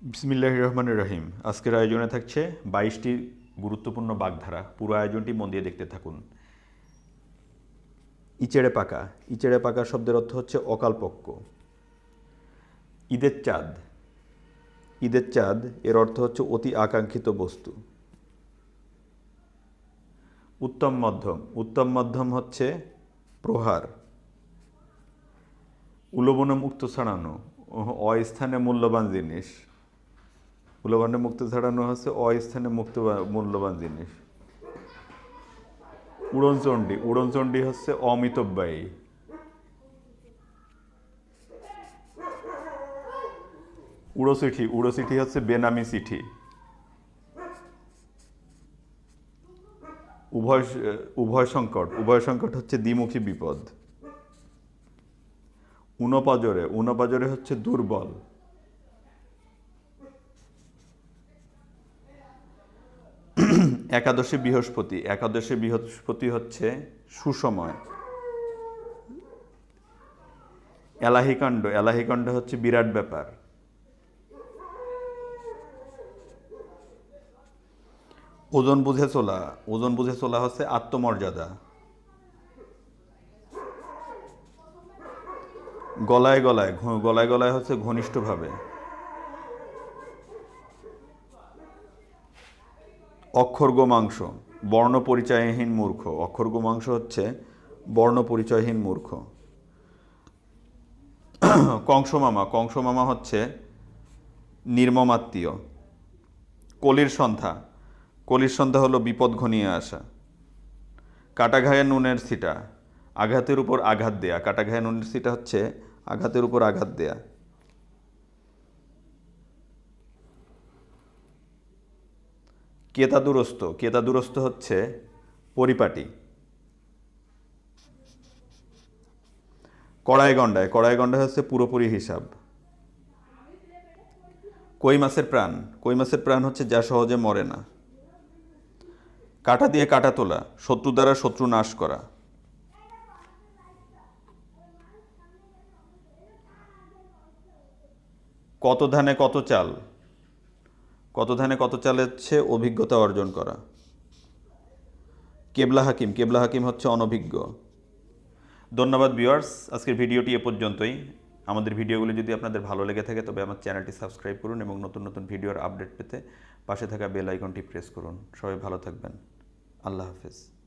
বিসমিল্লাহির রহমানির রহিম। আজকের আয়োজনে থাকছে 22টি গুরুত্বপূর্ণ বাগধারা। পুরো আয়োজনটি মন দিয়ে দেখতে থাকুন। ইচেড়ে পাকা। ইচেড়ে পাকা শব্দের অর্থ হচ্ছে অকালপক্ষ। ঈদের চাঁদ। ঈদের চাঁদ এর অর্থ হচ্ছে অতি আকাঙ্ক্ষিত বস্তু। উত্তম মধ্যম। উত্তম মধ্যম হচ্ছে প্রহার। উলবনে মুক্ত ছাড়ানো, অস্থানে মূল্যবান জিনিস। উলবনে মুক্ত ছাড়ানো হচ্ছে অস্থানে মূল্যবান জিনিস। উড়নচণ্ডী। উড়নচণ্ডী হচ্ছে অমিতব্যয়ী। উড়োচিঠি। উড়োচিঠি হচ্ছে বেনামি চিঠি। উভয় উভয় সংকট। উভয় সংকট হচ্ছে দ্বিমুখী বিপদ। ঊনপাজরে। ঊনপাজরে হচ্ছে দুর্বল। একাদশী বৃহস্পতি। একাদশী বৃহস্পতি হচ্ছে সুসময়। এলাহিকাণ্ড। এলাহিকাণ্ড হচ্ছে বিরাট ব্যাপার। ওজন বুঝে চলা। ওজন বুঝে চলা হচ্ছে আত্মমর্যাদা। গলায় গলায়। গলায় গলায় হচ্ছে ঘনিষ্ঠভাবে। অক্ষর গোমাংস। বর্ণ পরিচয়হীন মূর্খ। অক্ষর গোমাংস হচ্ছে বর্ণ পরিচয়হীন মূর্খ। কংসমামা। কংসমামা হচ্ছে নির্মমাত্মীয়। কলির সন্ধ্যা। কলির সন্ধ্যা হলো বিপদ ঘনিয়ে আসা। কাটা ঘায়ে নুনের ছিটা। আঘাতের উপর আঘাত দেয়া। কাটা ঘায়ে নুনের ছিটা হচ্ছে আঘাতের উপর আঘাত দেয়া। কেতাদুরস্ত। কেতাদুরস্ত হচ্ছে পরিপাটি। কড়াই গন্ডায়। কড়াই গন্ডায় হচ্ছে পুরোপুরি হিসাব। কই মাছের প্রাণ। কই মাছের প্রাণ হচ্ছে যা সহজে মরে না। কাঁটা দিয়ে কাঁটা তোলা। শত্রু দ্বারা শত্রু নাশ করা। কত ধানে কত চাল। কত ধানে কত চাল হচ্ছে অভিজ্ঞতা অর্জন করা। কেবলা হাকিম। কেবলা হাকিম হচ্ছে অনভিজ্ঞ। ধন্যবাদ ভিউয়ার্স, আজকের ভিডিওটি এ পর্যন্তই। আমাদের ভিডিওগুলি যদি আপনাদের ভালো লেগে থাকে তবে আমার চ্যানেলটি সাবস্ক্রাইব করুন এবং নতুন নতুন ভিডিওর আপডেট পেতে পাশে থাকা বেল আইকনটি প্রেস করুন। সবাই ভালো থাকবেন। আল্লাহ হাফেজ।